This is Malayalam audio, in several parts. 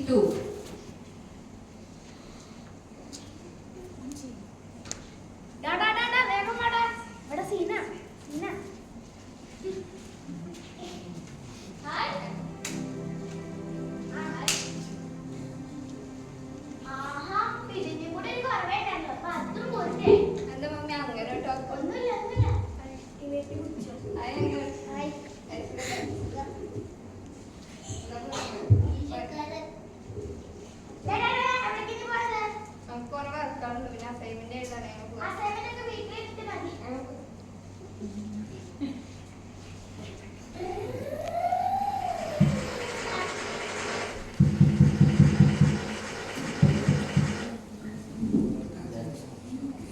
2.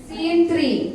Scene 3.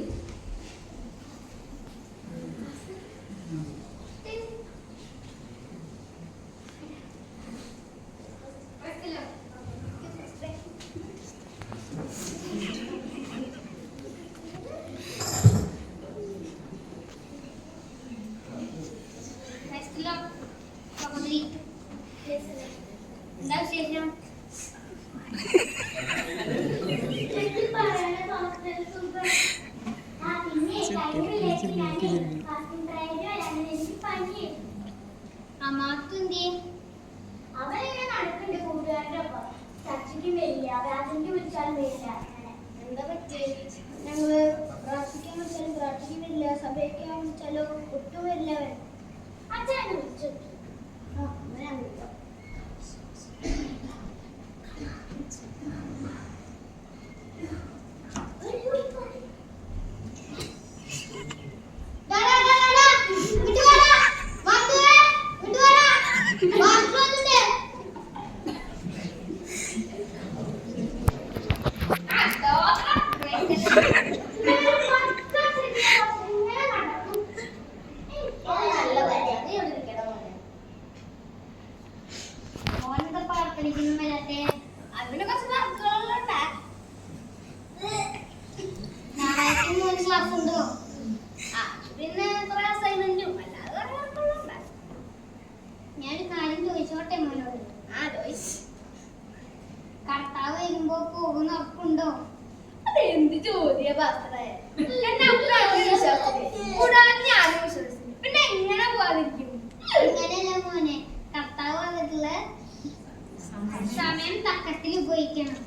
സമയം തക്കത്തിൽ ഉപയോഗിക്കണം,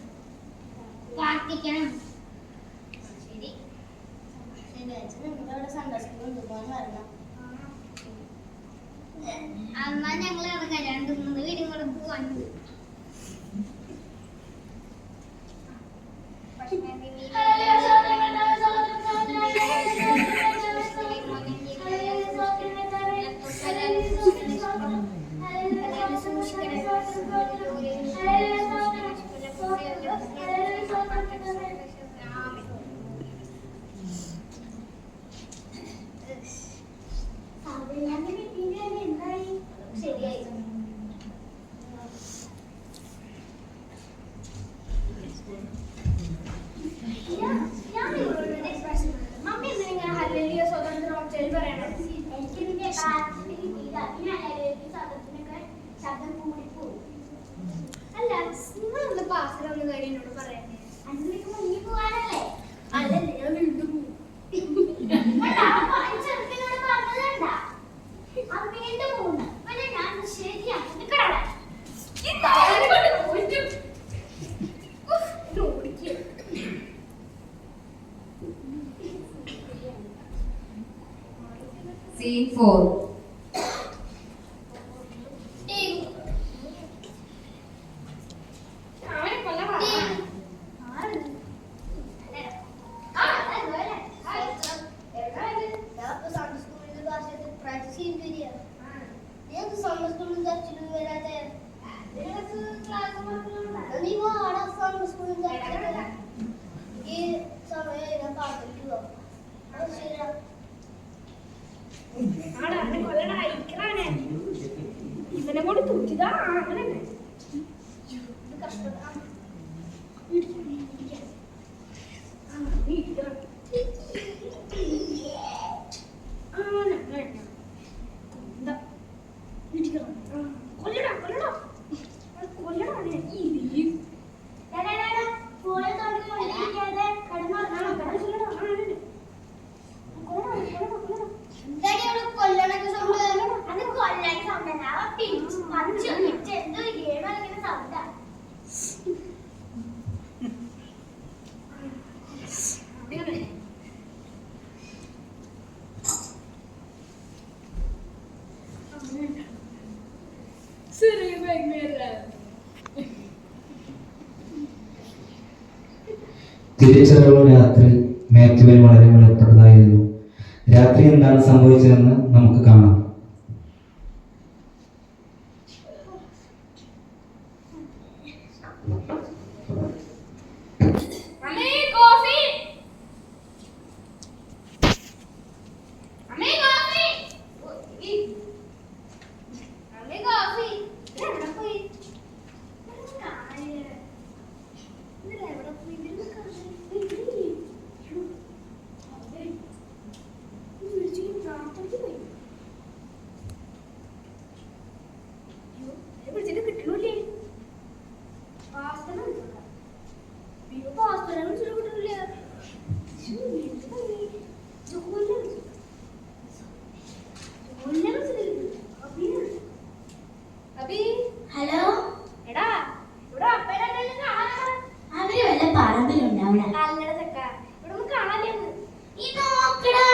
പ്രാർത്ഥിക്കണം. ശരി, അന്നാ ഞങ്ങൾ ഇറങ്ങാം. 2-3 വീടും കൂടെ പോവാനുണ്ട്. അല്ല, നിങ്ങളൊന്ന് പാസിലൊന്ന് കാര്യം എന്നോട് പറയാൻ മുങ്ങി പോവാനല്ലേ? അല്ലല്ലേ, ഞാൻ വീണ്ടും Scene 4. ഇവനെ കൊണ്ട് തൂക്കിതാ അങ്ങനെ കൊല്ലടാ കൊല്ലടാ കൊല്ലടാ തിരിച്ചറിവുള്ള രാത്രി മാത്യുവിന് വളരെ വെളിപ്പെട്ടതായിരുന്നു. രാത്രി എന്താണ് സംഭവിച്ചതെന്ന് നമുക്ക് കാണാം. ഹലോ എടാ ഇവിടെ അപ്പേരെന്തെങ്കിലും കാണാനാ? അവര് വല്ല പറമ്പിലുണ്ടാവണ അല്ലടാ ചക്ക, ഇവിടെ ഒന്നും കാണാനില്ലെന്ന്. നീ നോക്കടാ.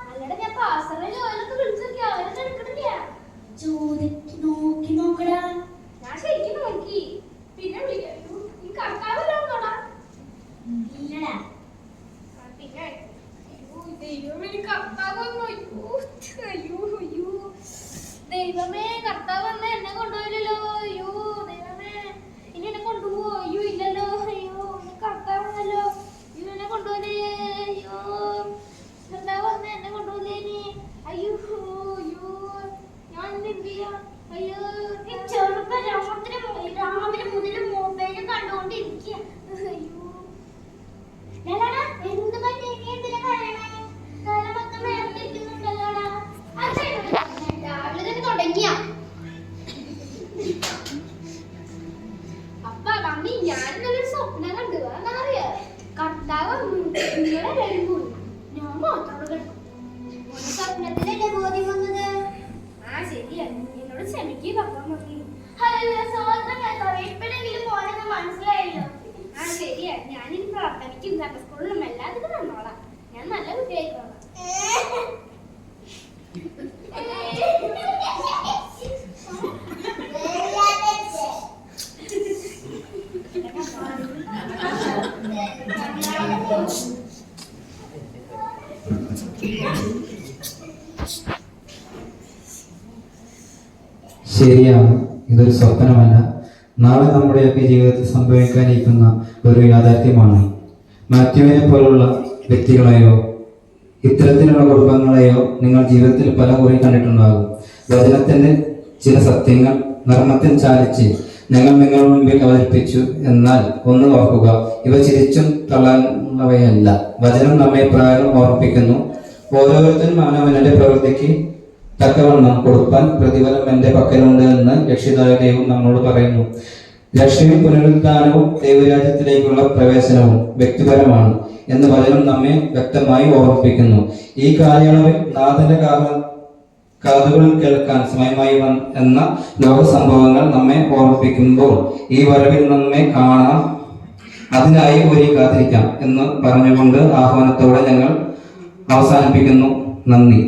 അല്ലടാ ഞാൻ പാസ്റ്ററിനെ ജോലിയൊക്കെ വിളിച്ചു നോക്കി, അവരൊന്നും എടുക്കണില്ല. ചോദിക്ക് നോക്കി നോക്കടാ. ഞാൻ ശരിക്കും നോക്കി, പിന്നെ വിളിക്കാം. അയ്യോ, ഈ കർത്താവല്ലോടാ. ഇല്ലടാ. പിന്നെ അയ്യോ ദൈവമേ, ഈ കർത്താവ് വന്നു. അയ്യോ അയ്യോ അയ്യോ ദൈവമേ, കർത്താവ് വന്ന് എന്നെ കൊണ്ടുപോയില്ലല്ലോ. അയ്യോ ദൈവമേ, ഇനി എന്നെ കൊണ്ടുപോവോ? അയ്യോ ഇല്ലല്ലോ. അയ്യോ കർത്താവ് വന്നല്ലോ. അയ്യോ എന്നെ കൊണ്ടുപോലേ. അയ്യോ കർത്താവ് വന്ന് എന്നെ കൊണ്ടുപോലേ ഇനി. അയ്യോ അയ്യോ ഞാൻ എന്ത് ചെയ്യാ? അയ്യോ ഈ ചെറുപ്പം രാവിലെ മുതൽ മൊബൈൽ കണ്ടുകൊണ്ടിരിക്കുക. അയ്യോ എന്ത് പറ്റി? നീ എന്തിനാ കരയണേ? തല മൊത്തം വേർതിരിക്കുന്നുണ്ടല്ലോടാ. രാവിലെ തന്നെ തുടങ്ങിയ അപ്പ മമ്മി, ഞാൻ നല്ലൊരു സ്വപ്നം കണ്ടു. അതെന്താ അറിയാ? കർത്താവ് വന്നു, നിങ്ങളെല്ലാരും പോയി, ഞാൻ മാത്രം കിടക്കും. ഒരു സ്വപ്നത്തിലല്ലേ ബോധ്യം വന്നത്? ആ ശരിയാ, എന്നോട് ക്ഷമിക്കുക പപ്പ മമ്മി. ഇപ്പോഴെങ്കിലും പോണെന്ന് മനസ്സിലായല്ലോ. ആ ശരിയാ, ഞാനിനി പ്രാർത്ഥനയ്ക്കും സ്കൂളിലും എല്ലാത്തിനും വന്നോളാം. ഞാൻ നല്ല കുട്ടിയായിക്കോളാം. ശരിയാണ്, ഇതൊരു സ്വപ്നമല്ല, നാളെ നമ്മുടെയൊക്കെ ജീവിതത്തിൽ സംഭവിക്കാനിരിക്കുന്ന ഒരു യാഥാർത്ഥ്യമാണ്. മാത്യുവിനെ പോലുള്ള വ്യക്തികളെയോ ഇത്തരത്തിലുള്ള കുടുംബങ്ങളെയോ നിങ്ങൾ ജീവിതത്തിൽ പല കുറി കണ്ടിട്ടുണ്ടാകും. വചനത്തിന്റെ ചില സത്യങ്ങൾ നർമ്മത്തിൽ ചാലിച്ച് ഞങ്ങൾ നിങ്ങളുടെ മുമ്പിൽ അവതരിപ്പിച്ചു. എന്നാൽ ഒന്ന് ഓർക്കുക, ഇവ ചിരിച്ചും തള്ളാനുള്ളവയല്ല. വചനം നമ്മെ പ്രായം ഓർപ്പിക്കുന്നു. ഓരോരുത്തരും അവനവന്റെ പ്രവൃത്തിക്ക് തക്കവണ്ണം കൊടുക്കാൻ പ്രതിഫലം എന്റെ പക്കലുണ്ട് എന്ന് രക്ഷിതായ ദൈവം നമ്മോട് പറയുന്നു. രക്ഷയും പുനരുദ്ധാനവും ദൈവരാജ്യത്തിലേക്കുള്ള പ്രവേശനവും വ്യക്തിപരമാണ് എന്ന് വചനം നമ്മെ വ്യക്തമായി ഓർമ്മിപ്പിക്കുന്നു. ഈ കാലയളവിൽ നാഥന്റെ കാതുകളിൽ കേൾക്കാൻ സമയമായി എന്ന ലോക സംഭവങ്ങൾ നമ്മെ ഓർമ്മിപ്പിക്കുമ്പോൾ ഈ വരവിൽ നമ്മെ കാണാം, അതിനായി ഒരു കാത്തിരിക്കാം എന്ന് പറഞ്ഞുകൊണ്ട് ആഹ്വാനത്തോടെ ഞങ്ങൾ അവസാനിപ്പിക്കുന്നു. നന്ദി.